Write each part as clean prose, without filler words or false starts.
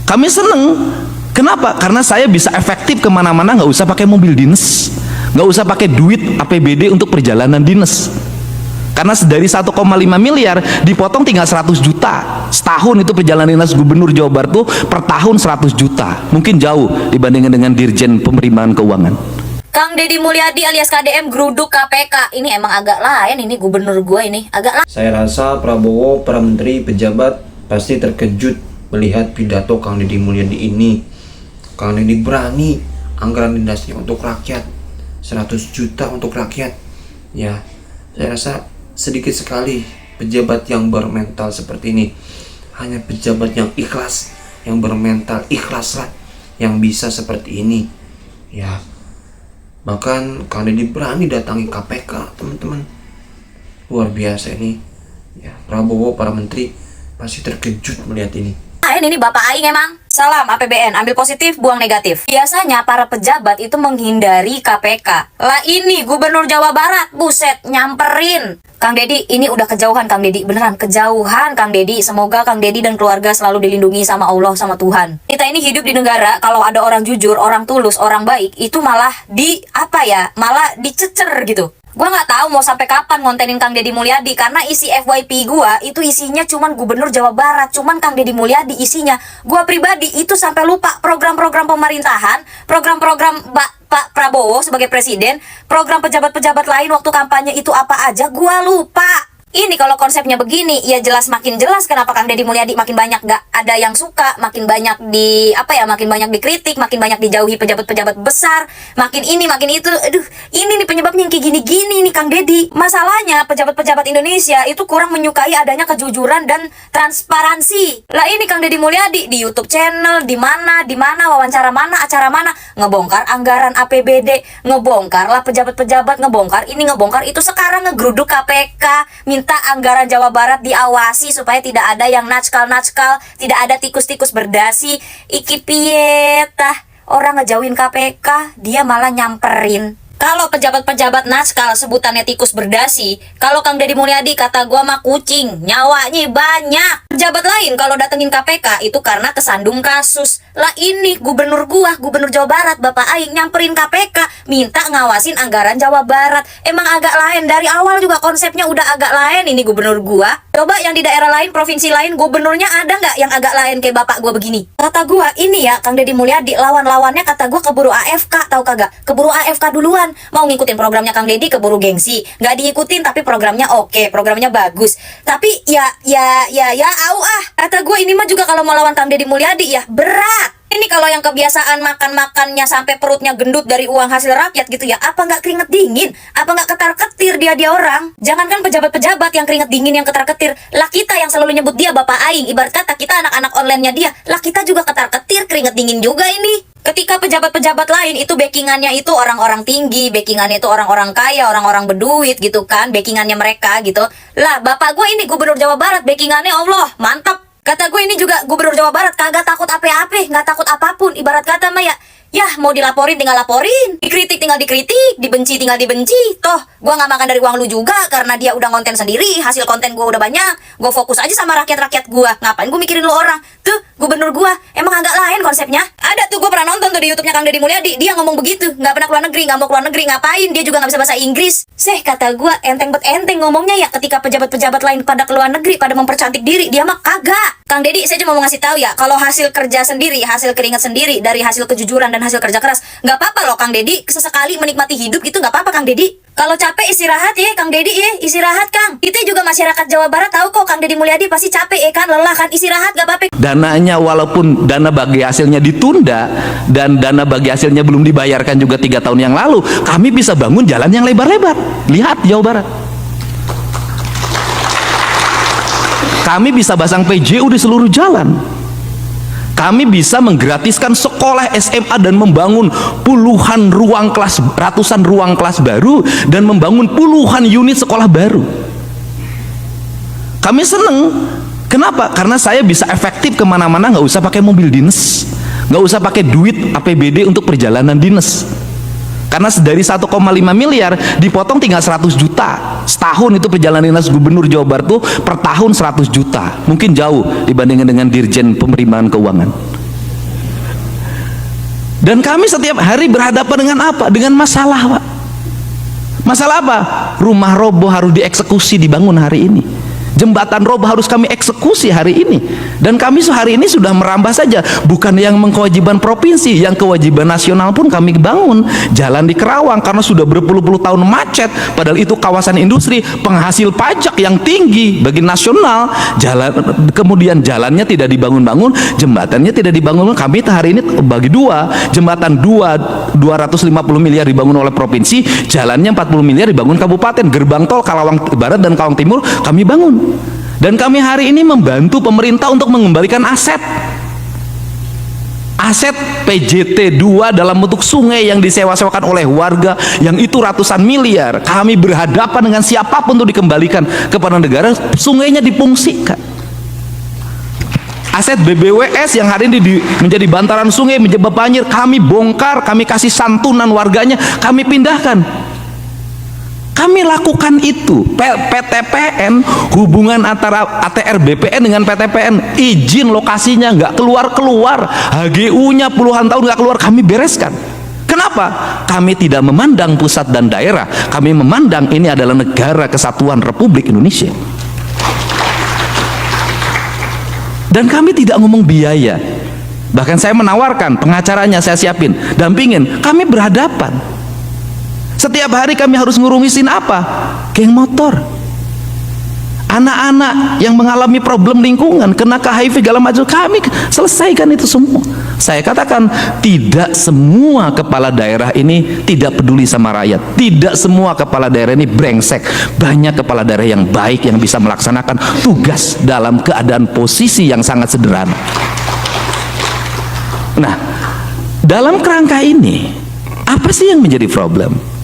Kami seneng. Kenapa? Karena saya bisa efektif kemana-mana, nggak usah pakai mobil dinas, nggak usah pakai duit APBD untuk perjalanan dinas. Karena dari 1,5 miliar dipotong tinggal 100 juta setahun. Itu perjalanan dinas gubernur Jawa Barat tuh per tahun 100 juta. Mungkin jauh dibandingkan dengan Dirjen Penerimaan Keuangan. Kang Deddy Mulyadi alias KDM geruduk KPK. Ini emang agak lain ini gubernur gua ini, agak lain. Saya rasa Prabowo, para menteri, pejabat pasti terkejut melihat pidato Kang Deddy Mulyadi ini. Kang Deddy berani anggaran dinasnya untuk rakyat, 100 juta untuk rakyat. Ya, saya rasa sedikit sekali pejabat yang bermental seperti ini. Hanya pejabat yang ikhlas, yang bermental ikhlas lah, yang bisa seperti ini. Ya, bahkan Kang Deddy berani datangi KPK, teman-teman. Luar biasa ini. Ya, Prabowo, para menteri pasti terkejut melihat ini. Ini Bapak Aing emang. Salam APBN, ambil positif, buang negatif. Biasanya para pejabat itu menghindari KPK. Lah ini Gubernur Jawa Barat, buset, nyamperin. Kang Deddy, ini udah kejauhan Kang Deddy, beneran kejauhan Kang Deddy. Semoga Kang Deddy dan keluarga selalu dilindungi sama Allah, sama Tuhan. Kita ini hidup di negara, kalau ada orang jujur, orang tulus, orang baik, itu malah malah dicecer gitu. Gua nggak tahu mau sampai kapan ngontenin Kang Deddy Mulyadi, karena isi FYP gua itu isinya cuman Gubernur Jawa Barat, cuman Kang Deddy Mulyadi isinya. Gua pribadi itu sampai lupa program-program pemerintahan, program-program Pak Prabowo sebagai presiden, program pejabat-pejabat lain waktu kampanye itu apa aja, gua lupa. Ini kalau konsepnya begini, ya jelas makin jelas kenapa Kang Deddy Mulyadi makin banyak gak ada yang suka, makin banyak makin banyak dikritik, makin banyak dijauhi pejabat-pejabat besar, makin ini, makin itu. Aduh, ini nih penyebabnya yang kayak gini-gini nih Kang Deddy. Masalahnya pejabat-pejabat Indonesia itu kurang menyukai adanya kejujuran dan transparansi. Lah ini Kang Deddy Mulyadi di YouTube channel, di mana, wawancara mana, acara mana, ngebongkar anggaran APBD, ngebongkar lah pejabat-pejabat, ngebongkar ini, ngebongkar itu, sekarang ngegeruduk KPK, minta anggaran Jawa Barat diawasi supaya tidak ada yang natskal-natskal, tidak ada tikus-tikus berdasi. Iki piye tah, orang ngejauhin KPK, dia malah nyamperin. Kalau pejabat-pejabat naskal sebutannya tikus berdasi, kalau Kang Deddy Mulyadi kata gua mah kucing, nyawanya banyak. Pejabat lain kalau datengin KPK itu karena kesandung kasus. Lah ini gubernur gua, Gubernur Jawa Barat, Bapak Aing nyamperin KPK, minta ngawasin anggaran Jawa Barat. Emang agak lain, dari awal juga konsepnya udah agak lain ini gubernur gua. Coba yang di daerah lain, provinsi lain, gubernurnya ada nggak yang agak lain kayak bapak gua begini? Kata gua, ini ya Kang Deddy Mulyadi, lawan-lawannya kata gua keburu AFK, tahu kagak? Keburu AFK duluan. Mau ngikutin programnya Kang Deddy keburu gengsi, nggak diikutin tapi programnya oke, programnya bagus, tapi ya kata gue ini mah juga kalau mau lawan Kang Deddy Mulyadi ya berat. Ini kalau yang kebiasaan makan-makannya sampai perutnya gendut dari uang hasil rakyat gitu ya, apa nggak keringet dingin? Apa nggak ketar-ketir dia orang? Jangankan pejabat-pejabat yang keringet dingin yang ketar-ketir, lah kita yang selalu nyebut dia Bapak Aing, ibarat kata kita anak-anak online-nya dia, lah kita juga ketar-ketir, keringet dingin juga ini. Ketika pejabat-pejabat lain itu backingannya itu orang-orang tinggi, backingannya itu orang-orang kaya, orang-orang berduit gitu kan, backingannya mereka gitu. Lah bapak gue ini Gubernur Jawa Barat, backingannya Allah, mantap. Kata gue ini juga Gubernur Jawa Barat, kagak takut apa-apa, nggak takut apapun. Ibarat kata mah ya mau dilaporin tinggal laporin, dikritik tinggal dikritik, dibenci tinggal dibenci. Toh gue nggak makan dari uang lu juga, karena dia udah konten sendiri, hasil konten gue udah banyak. Gue fokus aja sama rakyat-rakyat gue, ngapain gue mikirin lu orang? Tuh gubernur gue emang agak lain konsepnya. Ada tuh gue pernah nonton tuh di YouTube-nya Kang Deddy Mulyadi, dia ngomong begitu, nggak pernah keluar negeri, nggak mau keluar negeri, ngapain? Dia juga nggak bisa bahasa Inggris. Kata gue enteng ngomongnya ya. Ketika pejabat-pejabat lain pada keluar negeri, pada mempercantik diri, dia mah kagak. Kang Deddy, saya cuma mau ngasih tahu ya, kalau hasil kerja sendiri, hasil keringat sendiri dari hasil kejujuran dan hasil kerja keras, nggak apa-apa loh Kang Deddy, sesekali menikmati hidup gitu nggak apa-apa Kang Deddy. Kalau capek istirahat ya Kang Deddy ya, istirahat Kang. Kita juga masyarakat Jawa Barat tahu kok Kang Deddy Mulyadi pasti capek ya kan, lelah kan, istirahat nggak apa-apa. Dananya walaupun dana bagi hasilnya ditunda dan dana bagi hasilnya belum dibayarkan juga 3 tahun yang lalu, kami bisa bangun jalan yang lebar-lebar. Lihat Jawa Barat. Kami bisa pasang PJU di seluruh jalan. Kami bisa menggratiskan sekolah SMA dan membangun puluhan ruang kelas, ratusan ruang kelas baru, dan membangun puluhan unit sekolah baru. Kami seneng. Kenapa? Karena saya bisa efektif kemana-mana, nggak usah pakai mobil dinas, nggak usah pakai duit APBD untuk perjalanan dinas. Karena dari 1,5 miliar dipotong tinggal 100 juta setahun. Itu perjalanan dinas gubernur Jawa Barat tuh per tahun 100 juta. Mungkin jauh dibandingkan dengan Dirjen Penerimaan Keuangan. Dan kami setiap hari berhadapan dengan apa? Dengan masalah, Pak. Masalah apa? Rumah roboh harus dieksekusi dibangun hari ini. Jembatan roboh harus kami eksekusi hari ini. Dan kami hari ini sudah merambah saja, bukan yang kewajiban provinsi, yang kewajiban nasional pun kami bangun. Jalan di Kerawang karena sudah berpuluh-puluh tahun macet, padahal itu kawasan industri penghasil pajak yang tinggi bagi nasional. Kemudian jalannya tidak dibangun-bangun, jembatannya tidak dibangun. Kami hari ini bagi dua, jembatan 250 miliar dibangun oleh provinsi, jalannya 40 miliar dibangun kabupaten. Gerbang tol Karawang Barat dan Karawang Timur kami bangun. Dan kami hari ini membantu pemerintah untuk mengembalikan aset PJT 2 dalam bentuk sungai yang disewa-sewakan oleh warga, yang itu ratusan miliar. Kami berhadapan dengan siapapun untuk dikembalikan kepada negara, sungainya difungsikan. Aset BBWS yang hari ini menjadi bantaran sungai, menjadi banjir, kami bongkar, kami kasih santunan warganya, kami pindahkan. Kami lakukan itu. PTPN, hubungan antara ATR BPN dengan PTPN, izin lokasinya nggak keluar-keluar, HGU-nya puluhan tahun nggak keluar, kami bereskan. Kenapa? Kami tidak memandang pusat dan daerah, kami memandang ini adalah negara kesatuan Republik Indonesia. Dan kami tidak ngomong biaya. Bahkan saya menawarkan, pengacaranya saya siapin, dampingin, kami berhadapan. Setiap hari kami harus ngurusin apa? Geng motor. Anak-anak yang mengalami problem lingkungan, kena ke HIV segala macam, kami selesaikan itu semua. Saya katakan, tidak semua kepala daerah ini tidak peduli sama rakyat. Tidak semua kepala daerah ini brengsek. Banyak kepala daerah yang baik yang bisa melaksanakan tugas dalam keadaan posisi yang sangat sederhana. Nah, dalam kerangka ini, apa sih yang menjadi problem?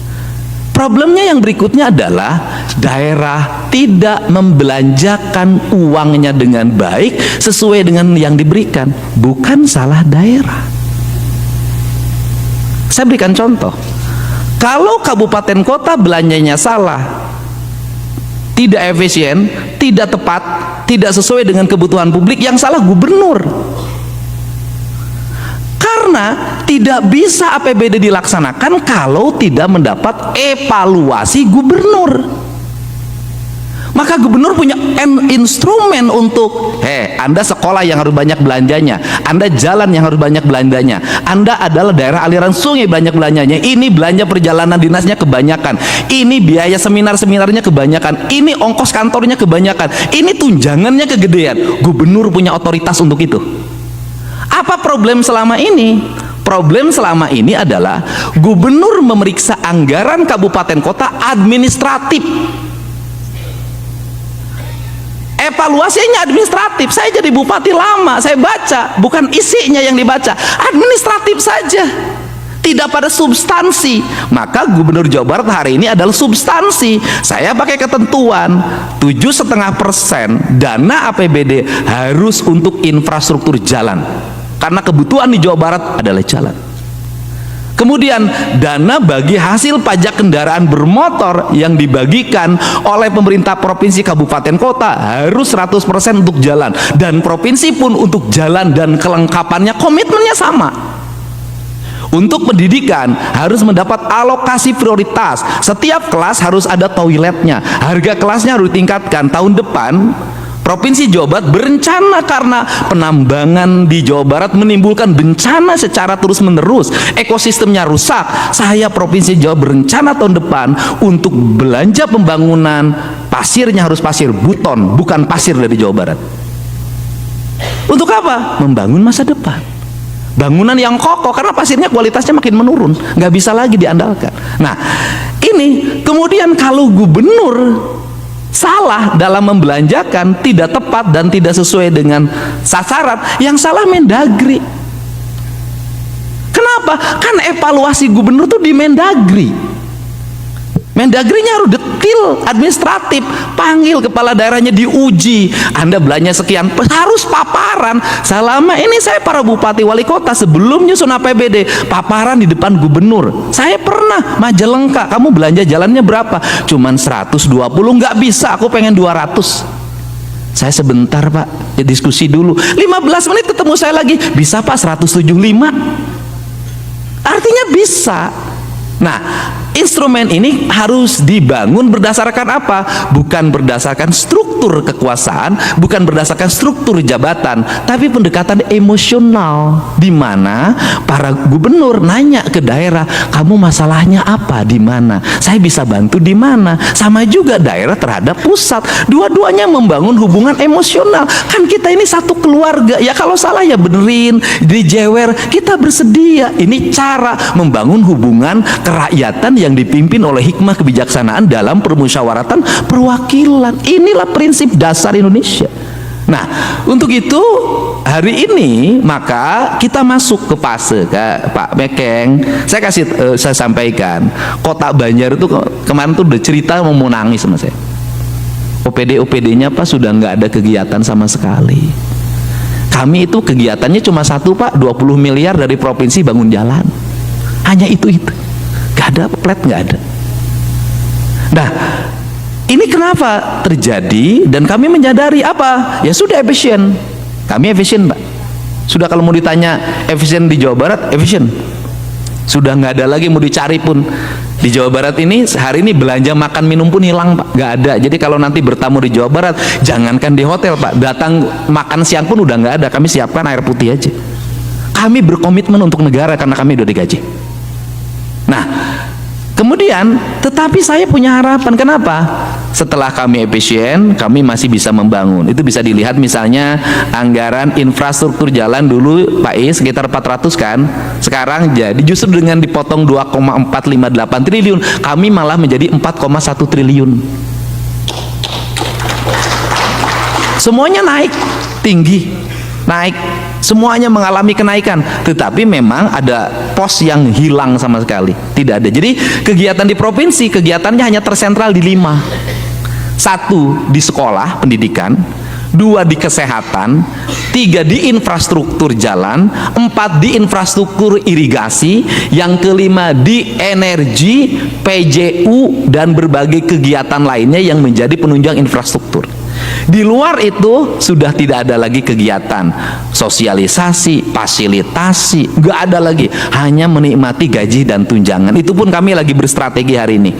Problemnya yang berikutnya adalah daerah tidak membelanjakan uangnya dengan baik sesuai dengan yang diberikan. Bukan salah daerah. Saya berikan contoh. Kalau kabupaten kota belanjanya salah, tidak efisien, tidak tepat, tidak sesuai dengan kebutuhan publik, yang salah gubernur. Karena tidak bisa APBD dilaksanakan kalau tidak mendapat evaluasi gubernur. Maka gubernur punya instrumen untuk, Anda sekolah yang harus banyak belanjanya, Anda jalan yang harus banyak belanjanya, Anda adalah daerah aliran sungai banyak belanjanya, ini belanja perjalanan dinasnya kebanyakan, ini biaya seminar-seminarnya kebanyakan, ini ongkos kantornya kebanyakan, ini tunjangannya kegedean. Gubernur punya otoritas untuk itu. Apa problem selama ini? Problem selama ini adalah gubernur memeriksa anggaran kabupaten kota administratif. Evaluasinya administratif. Saya jadi bupati lama, saya baca, bukan isinya yang dibaca, administratif saja, tidak pada substansi. Maka gubernur Jawa Barat hari ini adalah substansi. Saya pakai ketentuan 7,5% dana APBD harus untuk infrastruktur jalan, karena kebutuhan di Jawa Barat adalah jalan. Kemudian dana bagi hasil pajak kendaraan bermotor yang dibagikan oleh pemerintah provinsi kabupaten kota harus 100% untuk jalan, dan provinsi pun untuk jalan dan kelengkapannya komitmennya sama. Untuk pendidikan harus mendapat alokasi prioritas, setiap kelas harus ada toiletnya, harga kelasnya harus ditingkatkan. Tahun depan Provinsi Jawa Barat berencana, karena penambangan di Jawa Barat menimbulkan bencana secara terus-menerus, ekosistemnya rusak. Saya Provinsi Jawa berencana tahun depan untuk belanja pembangunan, pasirnya harus pasir buton, bukan pasir dari Jawa Barat. Untuk apa? Membangun masa depan, bangunan yang kokoh, karena pasirnya kualitasnya makin menurun, nggak bisa lagi diandalkan. Nah, ini kemudian kalau gubernur salah dalam membelanjakan, tidak tepat dan tidak sesuai dengan sasaran, yang salah Mendagri. Kenapa? Kan evaluasi gubernur tuh di Mendagri. Mendagrinya harus detil, administratif, panggil kepala daerahnya, diuji, Anda belanja sekian, harus paparan. Selama ini saya para bupati wali kota sebelum nyusun APBD, paparan di depan gubernur. Saya pernah Majalengka, kamu belanja jalannya berapa? Cuman 120, nggak bisa, aku pengen 200. Saya sebentar Pak, ya diskusi dulu. 15 menit ketemu saya lagi, bisa Pak 175. Artinya bisa. Nah, instrumen ini harus dibangun berdasarkan apa? Bukan berdasarkan struktur kekuasaan, bukan berdasarkan struktur jabatan, tapi pendekatan emosional, di mana para gubernur nanya ke daerah, kamu masalahnya apa, di mana? Saya bisa bantu di mana? Sama juga daerah terhadap pusat. Dua-duanya membangun hubungan emosional. Kan kita ini satu keluarga. Ya kalau salah ya benerin, dijewer, kita bersedia. Ini cara membangun hubungan kerakyatan yang dipimpin oleh hikmah kebijaksanaan dalam permusyawaratan perwakilan. Inilah prinsip dasar Indonesia. Nah, untuk itu hari ini maka kita masuk ke fase Pak Mekeng. Saya sampaikan, Kota Banjar itu kemarin tuh udah cerita mau nangis sama saya. OPD-OPD-nya Pak sudah nggak ada kegiatan sama sekali. Kami itu kegiatannya cuma satu Pak, 20 miliar dari provinsi bangun jalan. Hanya itu. Gak ada plat, gak ada. Nah, ini kenapa terjadi dan kami menyadari apa? Ya sudah efisien. Kami efisien, Pak. Sudah kalau mau ditanya efisien di Jawa Barat, efisien. Sudah nggak ada lagi mau dicari pun. Di Jawa Barat ini hari ini belanja makan minum pun hilang, Pak. Nggak ada. Jadi kalau nanti bertamu di Jawa Barat, jangankan di hotel, Pak. Datang makan siang pun udah nggak ada. Kami siapkan air putih aja. Kami berkomitmen untuk negara karena kami udah digaji. Nah, kemudian tetapi saya punya harapan. Kenapa? Setelah kami efisien, kami masih bisa membangun. Itu bisa dilihat misalnya anggaran infrastruktur jalan dulu Pak I sekitar 400 kan. Sekarang jadi justru dengan dipotong 2,458 triliun, kami malah menjadi 4,1 triliun. Semuanya naik tinggi, naik, semuanya mengalami kenaikan, tetapi memang ada pos yang hilang sama sekali, tidak ada. Jadi kegiatan di provinsi, kegiatannya hanya tersentral di 5. 1 di sekolah pendidikan, 2 di kesehatan, 3 di infrastruktur jalan, 4 di infrastruktur irigasi, yang kelima di energi, PJU, dan berbagai kegiatan lainnya yang menjadi penunjang infrastruktur. Di luar itu sudah tidak ada lagi kegiatan sosialisasi, fasilitasi, nggak ada lagi, hanya menikmati gaji dan tunjangan. Itu pun kami lagi berstrategi hari ini,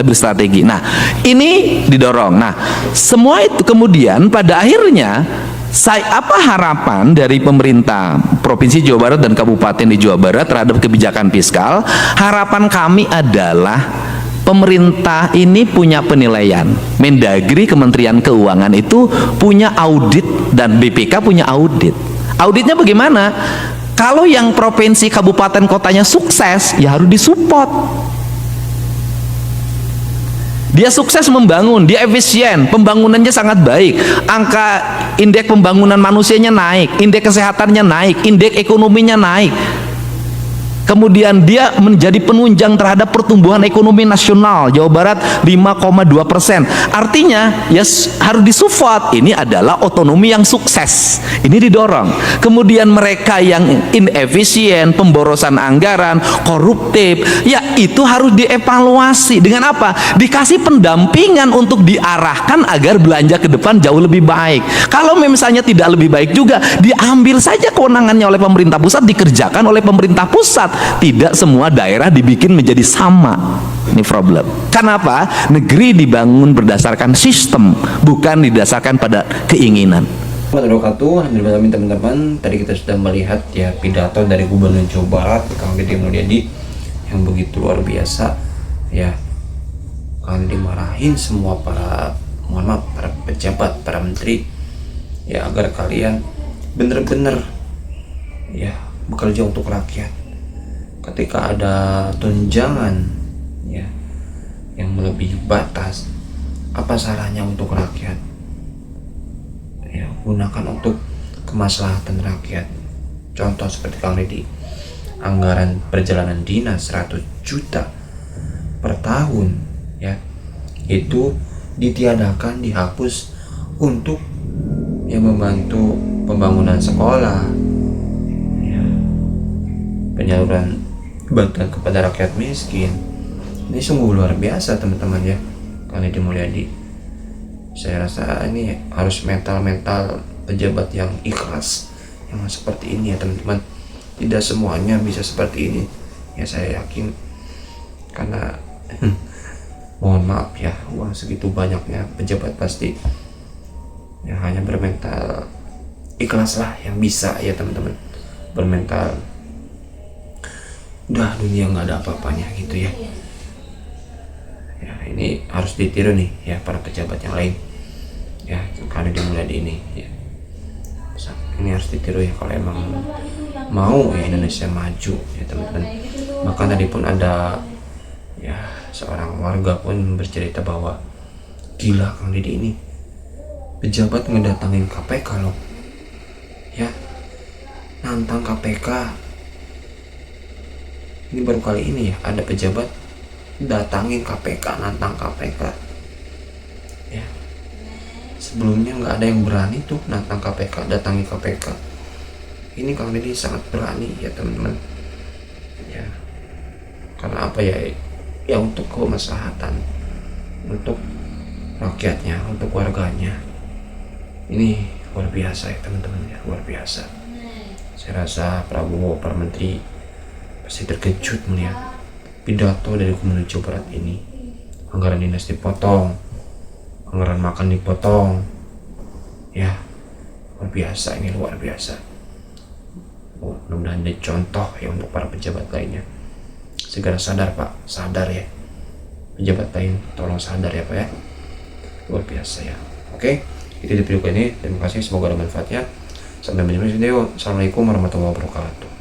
berstrategi. Nah, ini didorong. Nah, semua itu kemudian pada akhirnya apa harapan dari pemerintah Provinsi Jawa Barat dan Kabupaten di Jawa Barat terhadap kebijakan fiskal? Harapan kami adalah pemerintah ini punya penilaian, Mendagri, Kementerian Keuangan itu punya audit, dan BPK punya audit. Auditnya bagaimana? Kalau yang provinsi, kabupaten, kotanya sukses, ya harus disupport. Dia sukses membangun, dia efisien, pembangunannya sangat baik, angka indeks pembangunan manusianya naik, indeks kesehatannya naik, indeks ekonominya naik. Kemudian dia menjadi penunjang terhadap pertumbuhan ekonomi nasional. Jawa Barat 5,2%. Artinya ya harus disupport. Ini adalah otonomi yang sukses. Ini didorong. Kemudian mereka yang inefisien, pemborosan anggaran, koruptif, ya itu harus dievaluasi. Dengan apa? Dikasih pendampingan untuk diarahkan agar belanja ke depan jauh lebih baik. Kalau misalnya tidak lebih baik juga, diambil saja kewenangannya oleh pemerintah pusat, dikerjakan oleh pemerintah pusat. Tidak semua daerah dibikin menjadi sama. Ini problem. Kenapa? Negeri dibangun berdasarkan sistem, bukan didasarkan pada keinginan. Alhamdulillah teman-teman, tadi kita sudah melihat ya pidato dari Gubernur Jawa Barat Kang Deddy Mulyadi yang begitu luar biasa ya. Kang Deddy marahin semua para pejabat, para menteri ya, agar kalian bener-bener ya bekerja untuk rakyat. Ketika ada tunjangan ya yang melebihi batas, apa salahnya untuk rakyat ya, gunakan untuk kemaslahatan rakyat. Contoh seperti Kang Deddy, anggaran perjalanan dinas 100 juta per tahun ya, itu ditiadakan, dihapus untuk yang membantu pembangunan sekolah ya, penyaluran bantuan kepada rakyat miskin. Ini sungguh luar biasa teman-teman ya, Kang Deddy Mulyadi. Saya rasa ini harus mental pejabat yang ikhlas, yang seperti ini ya teman-teman. Tidak semuanya bisa seperti ini. Ya saya yakin, karena mohon maaf ya, uang segitu banyaknya pejabat pasti ya hanya bermental ikhlas lah yang bisa ya teman-teman, bermental udah dunia nggak ada apa-apanya gitu ya. Ya ini harus ditiru nih ya para pejabat yang lain ya, karena dimulai di ini ya. Ini harus ditiru ya kalau emang mau ya Indonesia maju ya teman-teman. Maka tadi pun ada ya seorang warga pun bercerita bahwa gila Kang Deddy ini pejabat ngedatangin KPK loh ya, nantang KPK. Ini baru kali ini ya ada pejabat datangin KPK, nantang KPK ya. Sebelumnya nggak ada yang berani tuh nantang KPK, datangi KPK. Ini Kang Deddy sangat berani ya teman-teman ya. Karena apa ya, ya untuk kemaslahatan, untuk rakyatnya, untuk warganya. Ini luar biasa ya teman-teman ya, luar biasa. Saya rasa Prabowo, para menteri pasti terkejut melihat pidato dari Gubernur Jawa Barat ini. Anggaran dinas dipotong, anggaran makan dipotong ya, luar biasa, ini luar biasa. Mudah-mudahan jadi contoh ya untuk para pejabat lainnya. Segera sadar Pak, sadar ya. Pejabat lain tolong sadar ya Pak ya, luar biasa ya. Oke, itu di video ini. Terima kasih, semoga ada manfaatnya. Sampai berjumpa di video. Assalamualaikum warahmatullahi wabarakatuh.